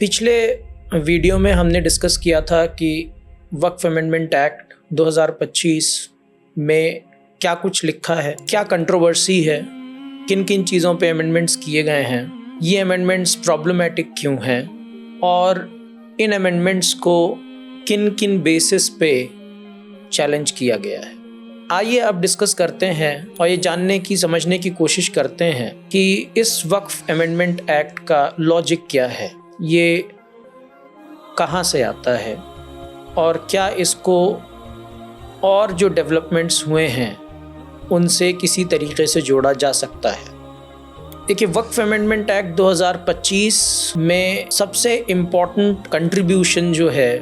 पिछले वीडियो में हमने डिस्कस किया था कि वक्फ अमेंडमेंट एक्ट 2025 में क्या कुछ लिखा है, क्या कंट्रोवर्सी है, किन किन चीज़ों पे अमेंडमेंट्स किए गए हैं, ये अमेंडमेंट्स प्रॉब्लमेटिक क्यों हैं और इन अमेंडमेंट्स को किन किन बेसिस पे चैलेंज किया गया है। आइए अब डिस्कस करते हैं और ये जानने की समझने की कोशिश करते हैं कि इस वक्फ अमेंडमेंट एक्ट का लॉजिक क्या है, ये कहाँ से आता है और क्या इसको और जो डेवलपमेंट्स हुए हैं उनसे किसी तरीके से जोड़ा जा सकता है। देखिए, वक्फ अमेंडमेंट एक्ट 2025 में सबसे इम्पॉर्टेंट कंट्रीब्यूशन जो है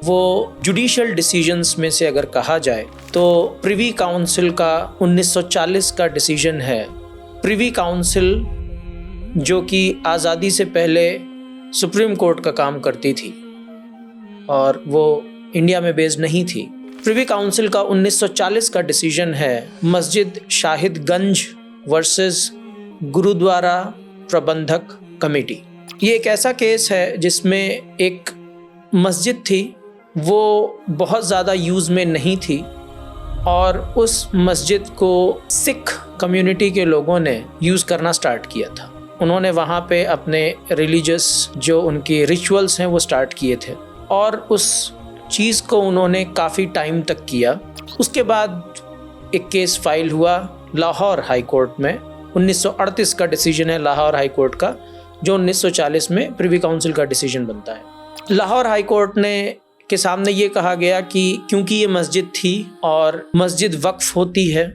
वो जुडिशियल डिसीजंस में से अगर कहा जाए तो प्रिवी काउंसिल का 1940 का डिसीजन है। प्रिवी काउंसिल जो कि आज़ादी से पहले सुप्रीम कोर्ट का काम करती थी और वो इंडिया में बेस्ड नहीं थी। प्रिवी काउंसिल का 1940 का डिसीजन है मस्जिद शाहिदगंज वर्सेस गुरुद्वारा प्रबंधक कमेटी। ये एक ऐसा केस है जिसमें एक मस्जिद थी, वो बहुत ज़्यादा यूज़ में नहीं थी और उस मस्जिद को सिख कम्युनिटी के लोगों ने यूज़ करना स्टार्ट किया था। उन्होंने वहाँ पे अपने रिलीजियस जो उनके रिचुअल्स हैं वो स्टार्ट किए थे और उस चीज़ को उन्होंने काफ़ी टाइम तक किया। उसके बाद एक केस फाइल हुआ लाहौर हाई कोर्ट में। 1938 का डिसीजन है लाहौर हाई कोर्ट का, जो 1940 में प्रिवी काउंसिल का डिसीजन बनता है। लाहौर हाई कोर्ट ने के सामने ये कहा गया कि क्योंकि ये मस्जिद थी और मस्जिद वक्फ होती है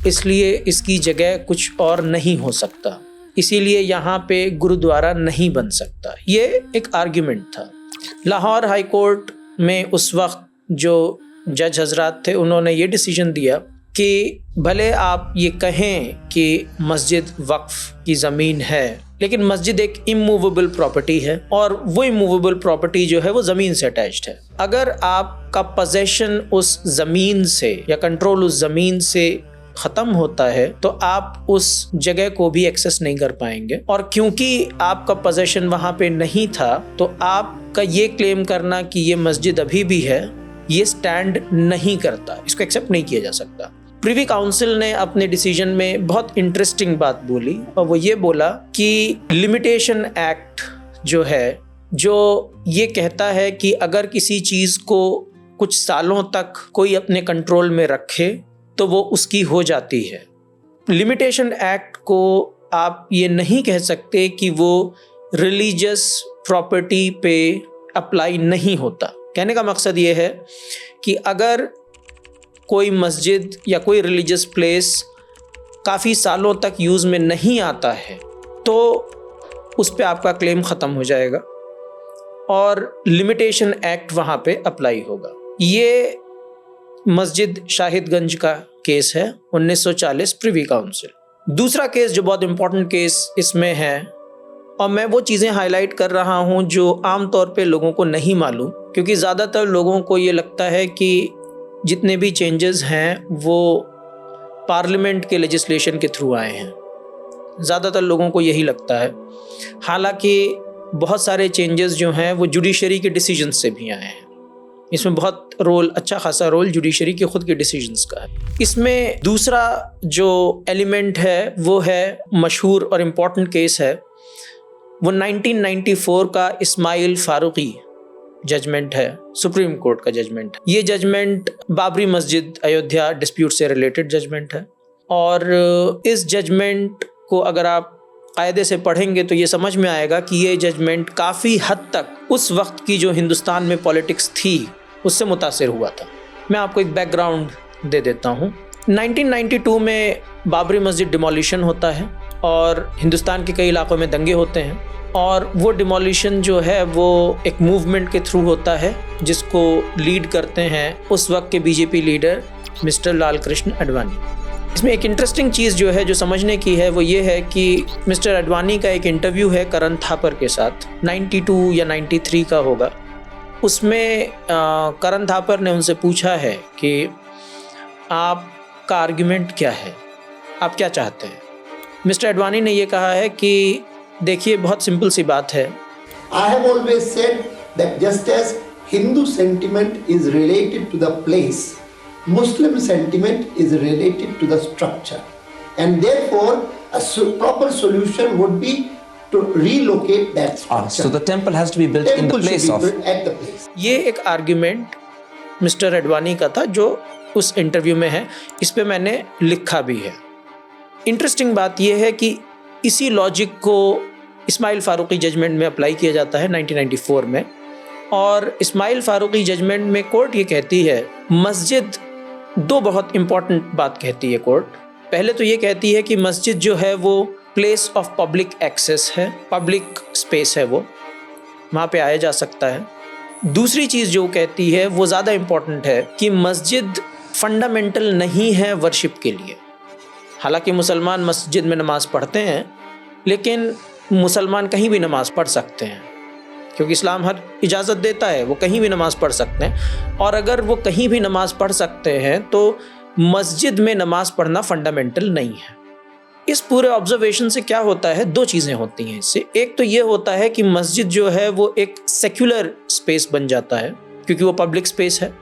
इसलिए इसकी जगह कुछ और नहीं हो सकता, इसीलिए यहाँ पे गुरुद्वारा नहीं बन सकता। ये एक आर्ग्यूमेंट था। लाहौर हाई कोर्ट में उस वक्त जो जज हजरात थे उन्होंने ये डिसीजन दिया कि भले आप ये कहें कि मस्जिद वक्फ की ज़मीन है, लेकिन मस्जिद एक इमूवेबल प्रॉपर्टी है और वो इमूवेबल प्रॉपर्टी जो है वो ज़मीन से अटैच्ड है। अगर आपका पोजेशन उस ज़मीन से या कंट्रोल उस ज़मीन से ख़त्म होता है तो आप उस जगह को भी एक्सेस नहीं कर पाएंगे, और क्योंकि आपका पोजेशन वहाँ पे नहीं था तो आपका ये क्लेम करना कि ये मस्जिद अभी भी है ये स्टैंड नहीं करता, इसको एक्सेप्ट नहीं किया जा सकता। प्रिवी काउंसिल ने अपने डिसीजन में बहुत इंटरेस्टिंग बात बोली और वो ये बोला कि लिमिटेशन एक्ट जो है, जो ये कहता है कि अगर किसी चीज़ को कुछ सालों तक कोई अपने कंट्रोल में रखे तो वो उसकी हो जाती है। लिमिटेशन एक्ट को आप ये नहीं कह सकते कि वो रिलीजियस प्रॉपर्टी पे अप्लाई नहीं होता। कहने का मकसद ये है कि अगर कोई मस्जिद या कोई रिलीजियस प्लेस काफ़ी सालों तक यूज़ में नहीं आता है तो उस पे आपका क्लेम ख़त्म हो जाएगा और लिमिटेशन एक्ट वहाँ पे अप्लाई होगा। ये मस्जिद शाहिदगंज का केस है 1940 प्रिवी काउंसिल। दूसरा केस जो बहुत इम्पोर्टेंट केस इसमें है, और मैं वो चीज़ें हाईलाइट कर रहा हूँ जो आम तौर पे लोगों को नहीं मालूम, क्योंकि ज़्यादातर लोगों को ये लगता है कि जितने भी चेंजेस हैं वो पार्लियामेंट के लेजिस्लेशन के थ्रू आए हैं। ज़्यादातर लोगों को यही लगता है, हालांकि बहुत सारे चेंजेस जो हैं वो जुडिशरी के डिसीजन से भी आए हैं। इसमें बहुत रोल, अच्छा खासा रोल जुडिशरी के खुद के डिसीजंस का है। इसमें दूसरा जो एलिमेंट है वो है मशहूर और इम्पॉर्टेंट केस है, वो 1994 का इस्माइल फारूकी जजमेंट है, सुप्रीम कोर्ट का जजमेंट। ये जजमेंट बाबरी मस्जिद अयोध्या डिस्प्यूट से रिलेटेड जजमेंट है और इस जजमेंट को अगर आप कायदे से पढ़ेंगे तो ये समझ में आएगा कि ये जजमेंट काफ़ी हद तक उस वक्त की जो हिंदुस्तान में पॉलिटिक्स थी उससे मुतासिर हुआ था। मैं आपको एक बैकग्राउंड दे देता हूँ। 1992 में बाबरी मस्जिद डिमोलिशन होता है और हिंदुस्तान के कई इलाकों में दंगे होते हैं और वो डिमोलिशन जो है वो एक मूवमेंट के थ्रू होता है जिसको लीड करते हैं उस वक्त के BJP leader mister Lal Krishna Advani. इसमें एक इंटरेस्टिंग चीज़ जो है जो समझने की है वो ये है कि मिस्टर आडवाणी का एक इंटरव्यू है करण थापर के साथ, 92 या 93 का होगा। उसमें करण थापर ने उनसे पूछा है कि आपका आर्ग्यूमेंट क्या है, आप क्या चाहते हैं। मिस्टर आडवाणी ने ये कहा है कि देखिए बहुत सिंपल सी बात है I have always said that just as Hindu sentiment is related to the place, Muslim sentiment is related to the structure, and therefore a proper solution would be to relocate that structure. So the temple has to be built in the place of. At the place. ये एक argument mister Advani का था जो उस interview में है, इस पे मैंने लिखा भी है। इंटरेस्टिंग बात यह है कि इसी लॉजिक को इस्माइल फारूकी जजमेंट में अप्लाई किया जाता है 1994 में, और इस्माइल फारूकी जजमेंट में कोर्ट ये कहती है, मस्जिद दो बहुत इम्पॉर्टेंट बात कहती है कोर्ट। पहले तो ये कहती है कि मस्जिद जो है वो प्लेस ऑफ पब्लिक एक्सेस है, पब्लिक स्पेस है, वो वहाँ पे आया जा सकता है। दूसरी चीज़ जो कहती है वो ज़्यादा इम्पॉर्टेंट है कि मस्जिद फंडामेंटल नहीं है वर्शिप के लिए। हालांकि मुसलमान मस्जिद में नमाज़ पढ़ते हैं, लेकिन मुसलमान कहीं भी नमाज़ पढ़ सकते हैं, क्योंकि इस्लाम हर इजाज़त देता है, वो कहीं भी नमाज़ पढ़ सकते हैं। और अगर वो कहीं भी नमाज़ पढ़ सकते हैं तो मस्जिद में नमाज़ पढ़ना फंडामेंटल नहीं है। इस पूरे ऑब्जर्वेशन से क्या होता है, दो चीज़ें होती हैं इससे। एक तो ये होता है कि मस्जिद जो है वो एक सेक्युलर स्पेस बन जाता है क्योंकि वो पब्लिक स्पेस है,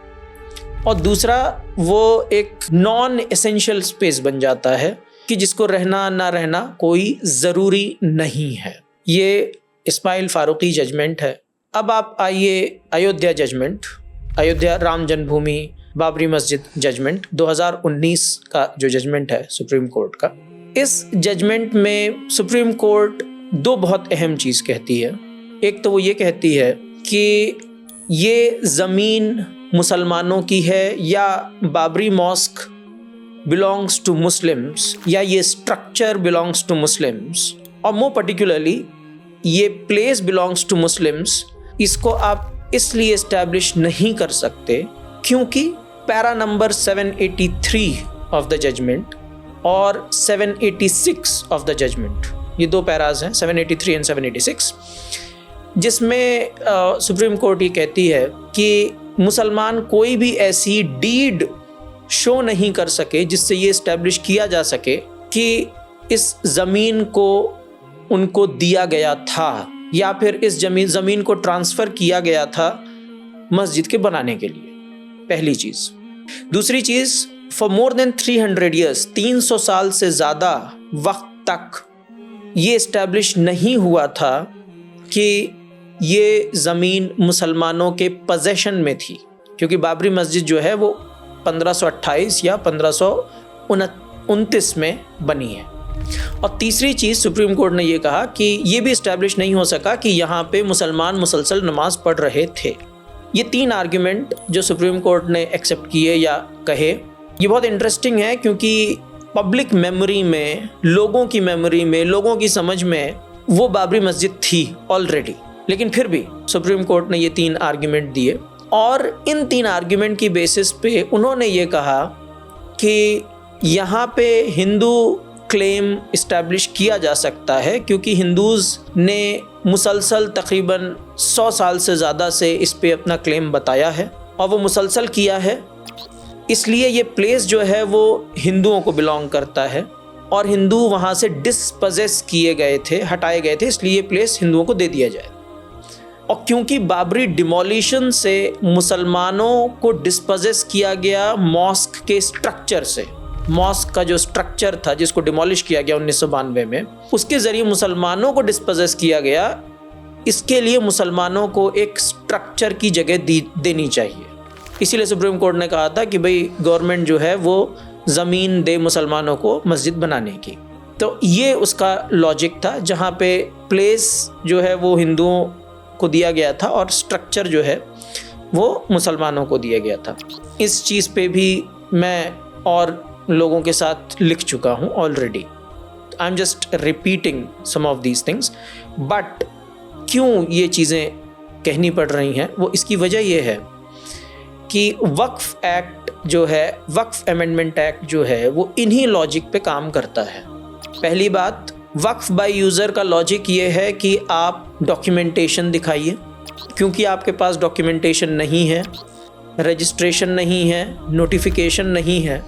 और दूसरा वो एक नॉन एसेंशियल स्पेस बन जाता है कि जिसको रहना ना रहना कोई ज़रूरी नहीं है। ये इस्माइल फारूकी जजमेंट है। अब आप आइए अयोध्या जजमेंट, अयोध्या राम जन्मभूमि बाबरी मस्जिद जजमेंट 2019 का जो जजमेंट है सुप्रीम कोर्ट का। इस जजमेंट में सुप्रीम कोर्ट दो बहुत अहम चीज़ कहती है। एक तो वो ये कहती है कि ये ज़मीन मुसलमानों की है या Babri mosque belongs to Muslims, या ये स्ट्रक्चर बिलोंग्स टू मुस्लिम्स, और मोर पर्टिकुलरली ये प्लेस बिलोंग्स टू मुस्लिम्स। इसको आप इसलिए इस्टेब्लिश नहीं कर सकते क्योंकि para number 783 of the judgment और 786 ऑफ द जजमेंट, ये दो पैराज हैं 783 एंड 786, जिसमें सुप्रीम कोर्ट ये कहती है कि मुसलमान कोई भी ऐसी डीड शो नहीं कर सके जिससे ये इस्टेब्लिश किया जा सके कि इस ज़मीन को उनको दिया गया था या फिर इस ज़मीन को ट्रांसफ़र किया गया था मस्जिद के बनाने के लिए, पहली चीज़। दूसरी चीज़, फॉर मोर देन 300 ईयर्स, 300 साल से ज़्यादा वक्त तक ये इस्टेब्लिश नहीं हुआ था कि ये ज़मीन मुसलमानों के पोजेशन में थी, क्योंकि बाबरी मस्जिद जो है वो 1528 या 1529 में बनी है। और तीसरी चीज़ सुप्रीम कोर्ट ने ये कहा कि ये भी इस्टेब्लिश नहीं हो सका कि यहाँ पे मुसलमान मुसलसल नमाज पढ़ रहे थे। ये तीन आर्ग्यूमेंट जो सुप्रीम कोर्ट ने एक्सेप्ट किए या कहे, ये बहुत इंटरेस्टिंग है क्योंकि पब्लिक मेमोरी में, लोगों की मेमोरी में, लोगों की समझ में वो बाबरी मस्जिद थी ऑलरेडी, लेकिन फिर भी सुप्रीम कोर्ट ने ये तीन आर्ग्यूमेंट दिए, और इन तीन आर्ग्यूमेंट की बेसिस पे उन्होंने ये कहा कि यहाँ पे हिंदू क्लेम इस्टेब्लिश किया जा सकता है क्योंकि हिंदूज़ ने मुसलसल तकरीबन 100 साल से ज़्यादा से इस पे अपना क्लेम बताया है, और वो मुसलसल किया है, इसलिए ये प्लेस जो है वो हिंदुओं को बिलोंग करता है, और हिंदू वहाँ से डिस्पोजेस किए गए थे, हटाए गए थे, इसलिए ये प्लेस हिंदुओं को दे दिया जाए। और क्योंकि बाबरी डिमोलिशन से मुसलमानों को डिस्पोजेस किया गया मॉस्क के स्ट्रक्चर से, मॉस्क का जो स्ट्रक्चर था जिसको डिमोलिश किया गया 1992 में, उसके ज़रिए मुसलमानों को डिस्पोजेस किया गया, इसके लिए मुसलमानों को एक स्ट्रक्चर की जगह देनी चाहिए। इसीलिए सुप्रीम कोर्ट ने कहा था कि भाई गवर्नमेंट जो है वो ज़मीन दे मुसलमानों को मस्जिद बनाने की। तो ये उसका लॉजिक था, जहाँ पे प्लेस जो है वो हिंदुओं को दिया गया था और स्ट्रक्चर जो है वो मुसलमानों को दिया गया था। इस चीज़ पे भी मैं और लोगों के साथ लिख चुका हूँ already. I am just repeating some of these things, but क्यों ये चीज़ें कहनी पड़ रही हैं, वो इसकी वजह ये है कि वक्फ एक्ट जो है, वक्फ अमेंडमेंट एक्ट जो है, वो इन्हीं लॉजिक पे काम करता है। पहली बात, वक्फ बाय यूज़र का लॉजिक ये है कि आप डॉक्यूमेंटेशन दिखाइए, क्योंकि आपके पास डॉक्यूमेंटेशन नहीं है, रजिस्ट्रेशन नहीं है, नोटिफिकेशन नहीं है,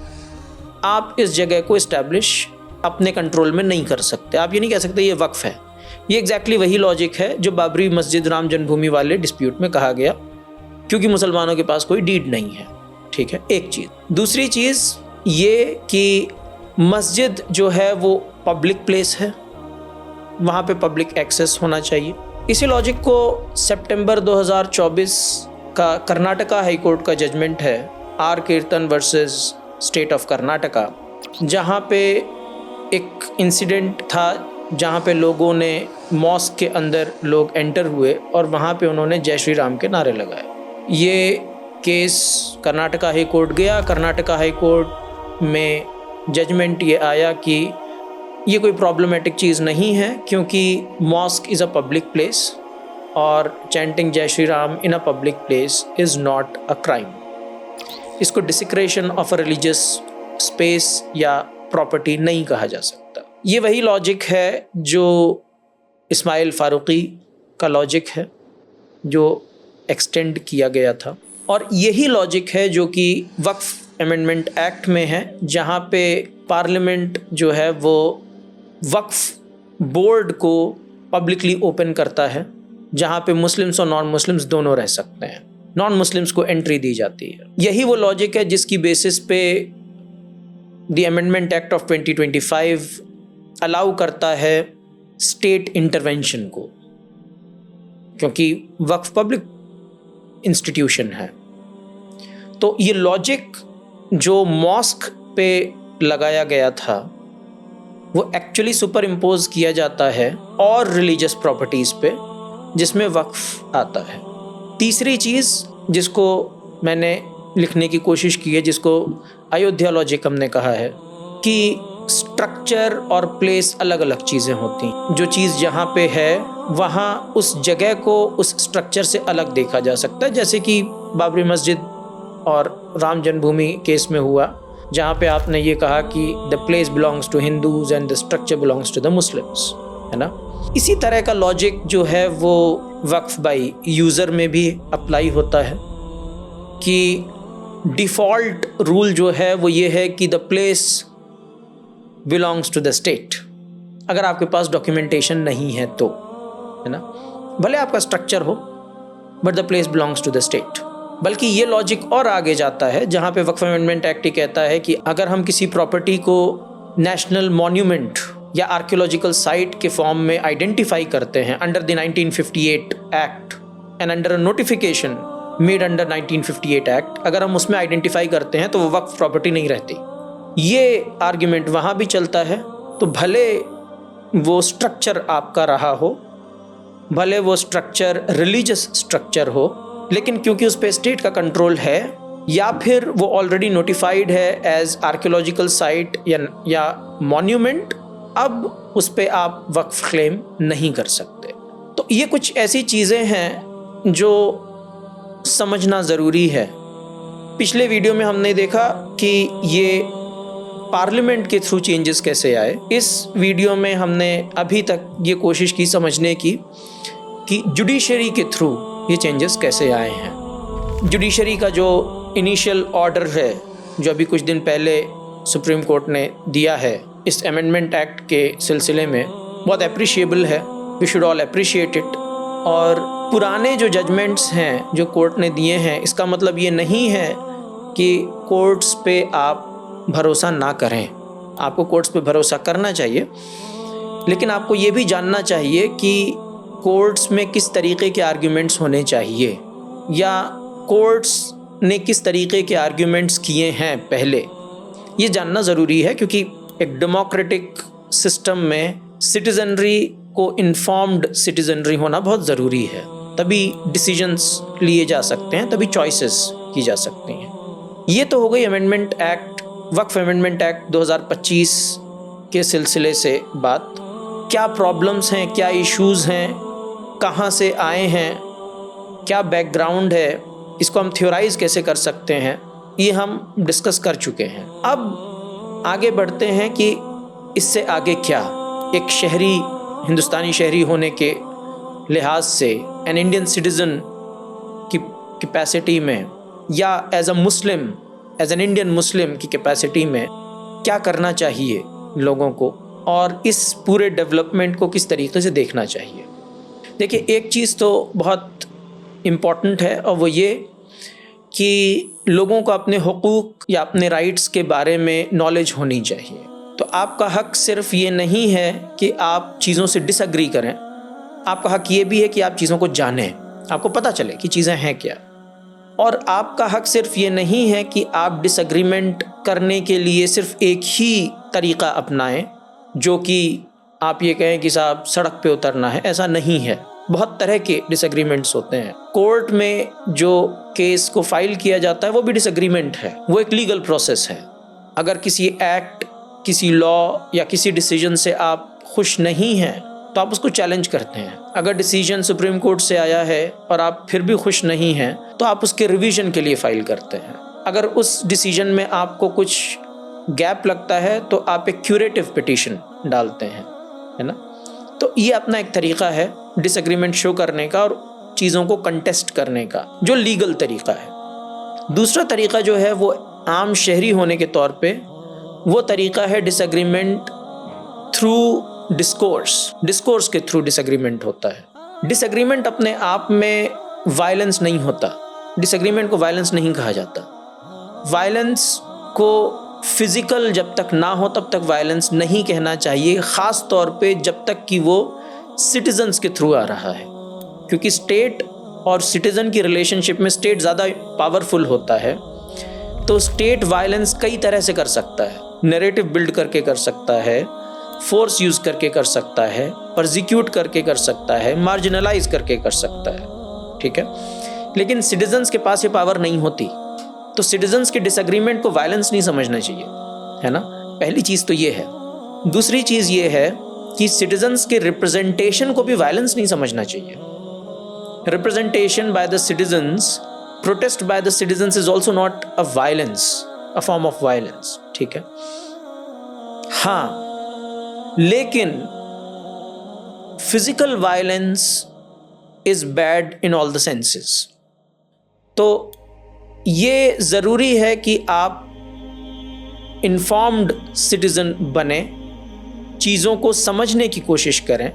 आप इस जगह को इस्टेब्लिश अपने कंट्रोल में नहीं कर सकते। आप ये नहीं कह सकते ये वक्फ है। ये एग्जैक्टली वही लॉजिक है जो बाबरी मस्जिद राम जन्मभूमि वाले डिस्प्यूट में कहा गया, क्योंकि मुसलमानों के पास कोई डीड नहीं है। ठीक है, एक चीज़। दूसरी चीज़ ये कि मस्जिद जो है वो पब्लिक प्लेस है, वहाँ पे पब्लिक एक्सेस होना चाहिए। इसी लॉजिक को सितंबर 2024 का कर्नाटका हाई कोर्ट का जजमेंट है, आर कीर्तन वर्सेस स्टेट ऑफ कर्नाटका, जहाँ पे एक इंसिडेंट था जहाँ पे लोगों ने मॉस्क के अंदर लोग एंटर हुए और वहाँ पे उन्होंने जय श्री राम के नारे लगाए। ये केस कर्नाटका हाई कोर्ट गया। कर्नाटका हाई कोर्ट में जजमेंट ये आया कि ये कोई प्रॉब्लमेटिक चीज़ नहीं है, क्योंकि mosque is a public place और chanting Jai Shri Ram in a public place is not a crime. इसको desecration of a religious space या प्रॉपर्टी नहीं कहा जा सकता। ये वही लॉजिक है जो इस्माइल फारूकी का लॉजिक है, जो एक्सटेंड किया गया था, और यही लॉजिक है जो कि वक्फ अमेंडमेंट एक्ट में है, जहाँ पे पार्लियामेंट जो है वो वक्फ बोर्ड को पब्लिकली ओपन करता है, जहाँ पे मुस्लिम्स और नॉन मुस्लिम्स दोनों रह सकते हैं। नॉन मुस्लिम्स को एंट्री दी जाती है। यही वो लॉजिक है जिसकी बेसिस पे the amendment act of 2025 allow करता है स्टेट इंटरवेंशन को, क्योंकि वक्फ पब्लिक इंस्टीट्यूशन है। तो ये लॉजिक जो मॉस्क पे लगाया गया था वो एक्चुअली सुपर इम्पोज किया जाता है और रिलीजियस प्रॉपर्टीज़ पे, जिसमें वक्फ आता है। तीसरी चीज़ जिसको मैंने लिखने की कोशिश की है, जिसको अयोध्या लॉजिक हमने कहा है, कि स्ट्रक्चर और प्लेस अलग अलग चीज़ें होती हैं। जो चीज़ जहाँ पे है वहाँ उस जगह को उस स्ट्रक्चर से अलग देखा जा सकता है, जैसे कि बाबरी मस्जिद और राम जन्मभूमि केस में हुआ, जहाँ पे आपने ये कहा कि the place belongs to Hindus and the structure belongs to the Muslims, है ना। इसी तरह का लॉजिक जो है वो वक्फ बाई यूज़र में भी अप्लाई होता है, कि डिफ़ॉल्ट रूल जो है वो ये है कि the place belongs to the state. अगर आपके पास डॉक्यूमेंटेशन नहीं है तो, है ना, भले आपका स्ट्रक्चर हो but the place belongs to the state. बल्कि ये लॉजिक और आगे जाता है, जहाँ पे वक्फ अमेंडमेंट एक्ट ही कहता है कि अगर हम किसी प्रॉपर्टी को नेशनल मॉन्यूमेंट या आर्कियोलॉजिकल साइट के फॉर्म में आइडेंटिफाई करते हैं under the 1958 act and under a notification made under 1958 act, अगर हम उसमें आइडेंटिफाई करते हैं तो वो वक्फ प्रॉपर्टी नहीं रहती। ये आर्ग्यूमेंट वहाँ भी चलता है। तो भले वो स्ट्रक्चर आपका रहा हो, भले वो स्ट्रक्चर रिलीजियस स्ट्रक्चर हो, लेकिन क्योंकि उस पर स्टेट का कंट्रोल है या फिर वो ऑलरेडी नोटिफाइड है एज आर्कियोलॉजिकल साइट या मॉन्यूमेंट, अब उस पर आप वक्फ क्लेम नहीं कर सकते। तो ये कुछ ऐसी चीज़ें हैं जो समझना ज़रूरी है। पिछले वीडियो में हमने देखा कि ये पार्लियामेंट के थ्रू चेंजेस कैसे आए। इस वीडियो में हमने अभी तक ये कोशिश की समझने की कि जुडिशरी के थ्रू ये चेंजेस कैसे आए हैं। जुडिशरी का जो इनिशियल ऑर्डर है, जो अभी कुछ दिन पहले सुप्रीम कोर्ट ने दिया है इस अमेंडमेंट एक्ट के सिलसिले में, बहुत अप्रिशिएबल है। We should all appreciate it. और पुराने जो जजमेंट्स हैं जो कोर्ट ने दिए हैं, इसका मतलब ये नहीं है कि कोर्ट्स पे आप भरोसा ना करें। आपको कोर्ट्स पे भरोसा करना चाहिए, लेकिन आपको ये भी जानना चाहिए कि कोर्ट्स में किस तरीके के आर्ग्यूमेंट्स होने चाहिए या कोर्ट्स ने किस तरीके के आर्ग्यूमेंट्स किए हैं पहले, ये जानना ज़रूरी है। क्योंकि एक डेमोक्रेटिक सिस्टम में सिटीजनरी को इन्फॉर्म्ड सिटीजनरी होना बहुत ज़रूरी है, तभी डिसीजंस लिए जा सकते हैं, तभी चॉइसेस की जा सकती हैं। ये तो हो गई अमेंडमेंट एक्ट, वक्फ अमेंडमेंट एक्ट 2025 के सिलसिले से बात। क्या प्रॉब्लम्स हैं, क्या इश्यूज़ हैं, कहाँ से आए हैं, क्या बैकग्राउंड है, इसको हम थ्योराइज़ कैसे कर सकते हैं, ये हम डिस्कस कर चुके हैं। अब आगे बढ़ते हैं कि इससे आगे क्या। एक शहरी, हिंदुस्तानी शहरी होने के लिहाज से, एन इंडियन सिटीज़न की कैपेसिटी में, या as a Muslim, as an Indian Muslim की कैपेसिटी में क्या करना चाहिए लोगों को, और इस पूरे डेवलपमेंट को किस तरीके से देखना चाहिए। देखिए, एक चीज़ तो बहुत इम्पॉर्टेंट है और वो ये कि लोगों को अपने हुकूक या अपने राइट्स के बारे में नॉलेज होनी चाहिए। तो आपका हक सिर्फ ये नहीं है कि आप चीज़ों से डिसएग्री करें, आपका हक ये भी है कि आप चीज़ों को जानें, आपको पता चले कि चीज़ें हैं क्या। और आपका हक सिर्फ ये नहीं है कि आप डिसएग्रीमेंट करने के लिए सिर्फ एक ही तरीक़ा अपनाएं, जो कि आप ये कहें कि साहब सड़क पे उतरना है। ऐसा नहीं है, बहुत तरह के डिसएग्रीमेंट्स होते हैं। कोर्ट में जो केस को फाइल किया जाता है वो भी डिसएग्रीमेंट है, वो एक लीगल प्रोसेस है। अगर किसी एक्ट, किसी लॉ या किसी डिसीजन से आप खुश नहीं हैं तो आप उसको चैलेंज करते हैं। अगर डिसीजन सुप्रीम कोर्ट से आया है और आप फिर भी खुश नहीं हैं तो आप उसके रिवीजन के लिए फ़ाइल करते हैं। अगर उस डिसीजन में आपको कुछ गैप लगता है तो आप एक क्यूरेटिव पिटीशन डालते हैं, है ना। तो ये अपना एक तरीक़ा है डिसएग्रीमेंट शो करने का और चीज़ों को कंटेस्ट करने का, जो लीगल तरीक़ा है। दूसरा तरीक़ा जो है वो आम शहरी होने के तौर पे वो तरीक़ा है डिसएग्रीमेंट थ्रू डिस्कोर्स के थ्रू डिसएग्रीमेंट होता है। डिसएग्रीमेंट अपने आप में वायलेंस नहीं होता, डिसएग्रीमेंट को वायलेंस नहीं कहा जाता। वायलेंस को फिज़िकल जब तक ना हो तब तक वायलेंस नहीं कहना चाहिए, ख़ास तौर पे जब तक कि वो सिटीजन्स के थ्रू आ रहा है, क्योंकि स्टेट और सिटीज़न की रिलेशनशिप में स्टेट ज़्यादा पावरफुल होता है। तो स्टेट वायलेंस कई तरह से कर सकता है, नैरेटिव बिल्ड करके कर सकता है, फोर्स यूज़ करके कर सकता है, परसिक्यूट करके कर सकता है, मार्जिनलाइज करके कर सकता है, ठीक है। लेकिन सिटीजन्स के पास ये पावर नहीं होती, तो सिटीजन्स के डिसएग्रीमेंट को वायलेंस नहीं समझना चाहिए, है ना। पहली चीज़ तो ये है। दूसरी चीज़ ये है कि सिटीजन्स के रिप्रेजेंटेशन को भी वायलेंस नहीं समझना चाहिए। Representation by the citizens, protest by the citizens is also not a violence, a form of violence, ठीक है। हाँ, लेकिन physical violence is bad in all the senses. तो ये ज़रूरी है कि आप इन्फॉर्म्ड सिटीज़न बने, चीज़ों को समझने की कोशिश करें।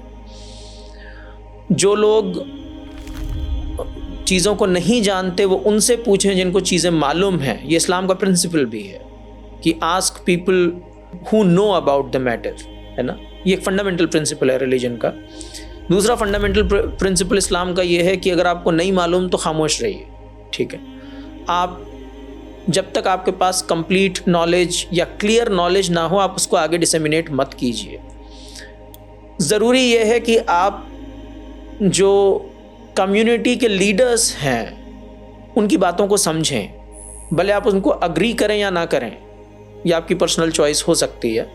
जो लोग चीज़ों को नहीं जानते वो उनसे पूछें जिनको चीज़ें मालूम हैं। ये इस्लाम का प्रिंसिपल भी है कि ask people who know about the matter, है ना। ये एक फंडामेंटल प्रिंसिपल है रिलीजन का। दूसरा फंडामेंटल प्रिंसिपल इस्लाम का ये है कि अगर आपको नहीं मालूम तो खामोश रहिए, ठीक है। आप जब तक आपके पास कंप्लीट नॉलेज या क्लियर नॉलेज ना हो आप उसको आगे डिसेमिनेट मत कीजिए। ज़रूरी ये है कि आप जो कम्युनिटी के लीडर्स हैं उनकी बातों को समझें, भले आप उनको अग्री करें या ना करें, ये आपकी पर्सनल चॉइस हो सकती है,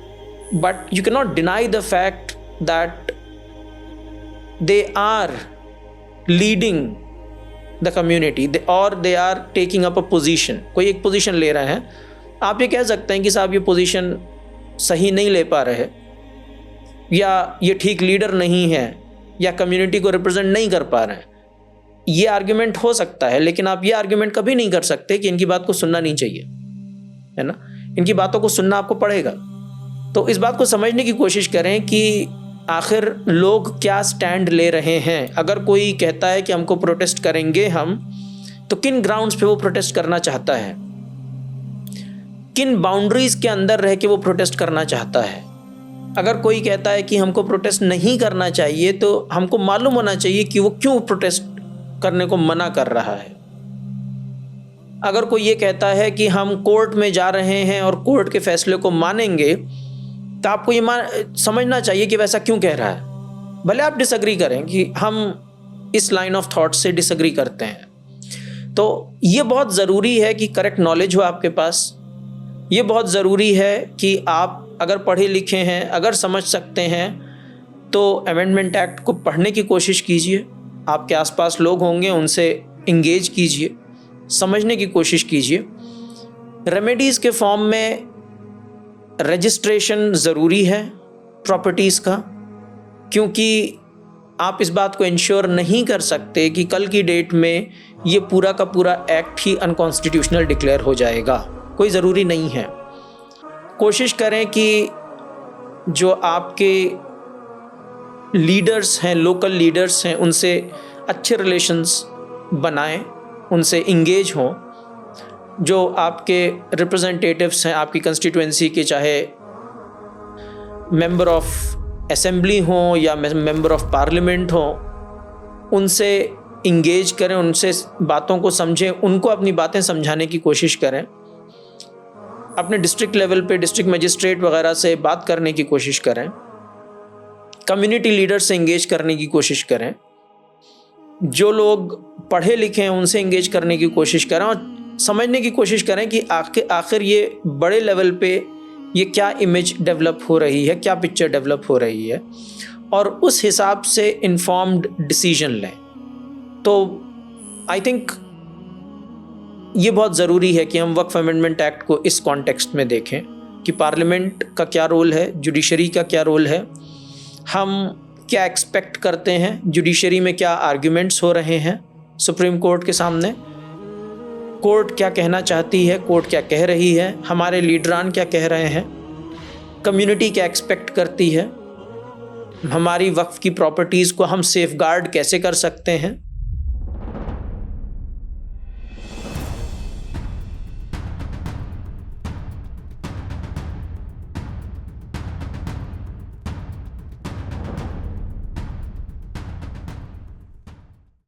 but you can not deny the fact that they are leading the community और they are taking up a position. कोई एक पोजीशन ले रहे हैं, आप ये कह सकते हैं कि साहब ये पोजीशन सही नहीं ले पा रहे, या ये ठीक लीडर नहीं है, या कम्युनिटी को रिप्रेजेंट नहीं कर पा रहे हैं। ये आर्ग्यूमेंट हो सकता है, लेकिन आप ये आर्ग्यूमेंट कभी नहीं कर सकते कि इनकी बात को सुनना नहीं चाहिए, है ना। इनकी बातों को सुनना आपको पड़ेगा। तो इस बात को समझने की कोशिश करें कि आखिर लोग क्या स्टैंड ले रहे हैं। अगर कोई कहता है कि हमको प्रोटेस्ट करेंगे हम, तो किन ग्राउंड्स पे वो प्रोटेस्ट करना चाहता है, किन बाउंड्रीज के अंदर रह के वो प्रोटेस्ट करना चाहता है। अगर कोई कहता है कि हमको प्रोटेस्ट नहीं करना चाहिए तो हमको मालूम होना चाहिए कि वो क्यों प्रोटेस्ट करने को मना कर रहा है। अगर कोई ये कहता है कि हम कोर्ट में जा रहे हैं और कोर्ट के फैसले को मानेंगे, तो आपको ये समझना चाहिए कि वैसा क्यों कह रहा है। भले आप डिसएग्री करें कि हम इस लाइन ऑफ थॉट से डिसएग्री करते हैं। तो ये बहुत ज़रूरी है कि करेक्ट नॉलेज हो आपके पास। ये बहुत ज़रूरी है कि आप अगर पढ़े लिखे हैं, अगर समझ सकते हैं, तो अमेंडमेंट एक्ट को पढ़ने की कोशिश कीजिए। आपके आसपास लोग होंगे, उनसे इंगेज कीजिए, समझने की कोशिश कीजिए। रेमेडीज़ के फॉर्म में रजिस्ट्रेशन ज़रूरी है प्रॉपर्टीज़ का, क्योंकि आप इस बात को इंश्योर नहीं कर सकते कि कल की डेट में ये पूरा का पूरा एक्ट ही अनकॉन्स्टिट्यूशनल डिक्लेयर हो जाएगा। कोई ज़रूरी नहीं है। कोशिश करें कि जो आपके लीडर्स हैं, लोकल लीडर्स हैं, उनसे अच्छे रिलेशंस बनाएं, उनसे इंगेज हों। जो आपके रिप्रेजेंटेटिव्स हैं आपकी कंस्टिट्यूएंसी के, चाहे मेंबर ऑफ असेंबली हों या मेंबर ऑफ पार्लियामेंट हों, उनसे इंगेज करें, उनसे बातों को समझें, उनको अपनी बातें समझाने की कोशिश करें। अपने डिस्ट्रिक्ट लेवल पे डिस्ट्रिक्ट मजिस्ट्रेट वगैरह से बात करने की कोशिश करें। कम्युनिटी लीडर से इंगेज करने की कोशिश करें। जो लोग पढ़े लिखे हैं उनसे इंगेज करने की कोशिश करें और समझने की कोशिश करें कि आखिर ये बड़े लेवल पे ये क्या इमेज डेवलप हो रही है, क्या पिक्चर डेवलप हो रही है, और उस हिसाब से इन्फॉर्म्ड डिसीजन लें। तो आई थिंक ये बहुत ज़रूरी है कि हम वक्फ अमेंडमेंट एक्ट को इस कॉन्टेक्स्ट में देखें कि पार्लियामेंट का क्या रोल है, जुडिशरी का क्या रोल है, हम क्या एक्सपेक्ट करते हैं, जुडिशरी में क्या आर्ग्यूमेंट्स हो रहे हैं सुप्रीम कोर्ट के सामने, कोर्ट क्या कहना चाहती है, कोर्ट क्या कह रही है, हमारे लीडरान क्या कह रहे हैं, कम्युनिटी क्या एक्सपेक्ट करती है, हमारी वक्फ की प्रॉपर्टीज़ को हम सेफगार्ड कैसे कर सकते हैं।